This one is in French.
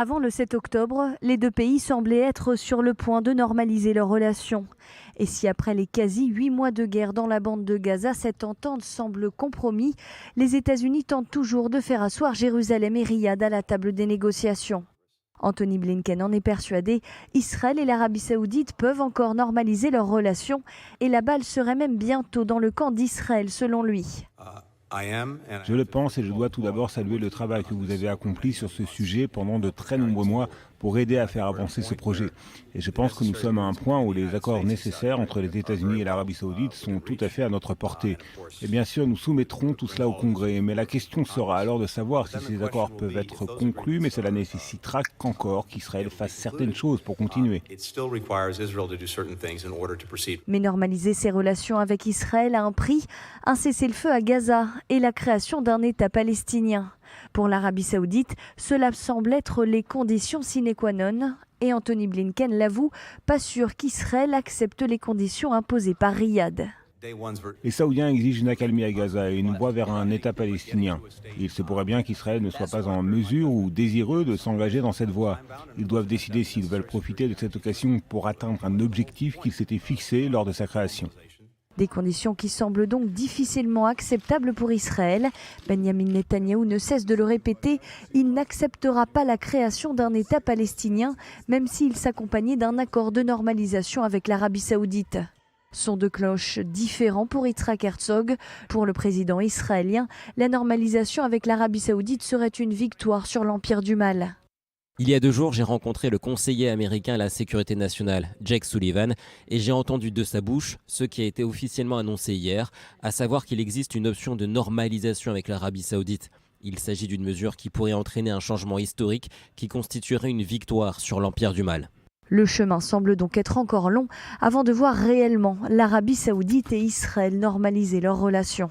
Avant le 7 octobre, les deux pays semblaient être sur le point de normaliser leurs relations. Et si après les quasi 8 mois de guerre dans la bande de Gaza, cette entente semble compromis, les États-Unis tentent toujours de faire asseoir Jérusalem et Riyad à la table des négociations. Anthony Blinken en est persuadé, Israël et l'Arabie saoudite peuvent encore normaliser leurs relations et la balle serait même bientôt dans le camp d'Israël selon lui. Je le pense et je dois tout d'abord saluer le travail que vous avez accompli sur ce sujet pendant de très nombreux mois pour aider à faire avancer ce projet. Et je pense que nous sommes à un point où les accords nécessaires entre les États-Unis et l'Arabie saoudite sont tout à fait à notre portée. Et bien sûr, nous soumettrons tout cela au Congrès, mais la question sera alors de savoir si ces accords peuvent être conclus, mais cela nécessitera qu'encore qu'Israël fasse certaines choses pour continuer. Mais normaliser ses relations avec Israël a un prix, un cessez-le-feu à Gaza et la création d'un État palestinien. Pour l'Arabie saoudite, cela semble être les conditions sine qua non. Et Anthony Blinken l'avoue, pas sûr qu'Israël accepte les conditions imposées par Riyad. Les Saoudiens exigent une accalmie à Gaza et une voie vers un État palestinien. Il se pourrait bien qu'Israël ne soit pas en mesure ou désireux de s'engager dans cette voie. Ils doivent décider s'ils veulent profiter de cette occasion pour atteindre un objectif qu'ils s'étaient fixé lors de sa création. Des conditions qui semblent donc difficilement acceptables pour Israël. Benyamin Netanyahou ne cesse de le répéter, il n'acceptera pas la création d'un État palestinien, même s'il s'accompagnait d'un accord de normalisation avec l'Arabie saoudite. Son de cloches différents pour Yitzhak Herzog. Pour le président israélien, la normalisation avec l'Arabie saoudite serait une victoire sur l'empire du mal. Il y a 2 jours, j'ai rencontré le conseiller américain à la sécurité nationale, Jake Sullivan, et j'ai entendu de sa bouche ce qui a été officiellement annoncé hier, à savoir qu'il existe une option de normalisation avec l'Arabie saoudite. Il s'agit d'une mesure qui pourrait entraîner un changement historique qui constituerait une victoire sur l'empire du mal. Le chemin semble donc être encore long avant de voir réellement l'Arabie saoudite et Israël normaliser leurs relations.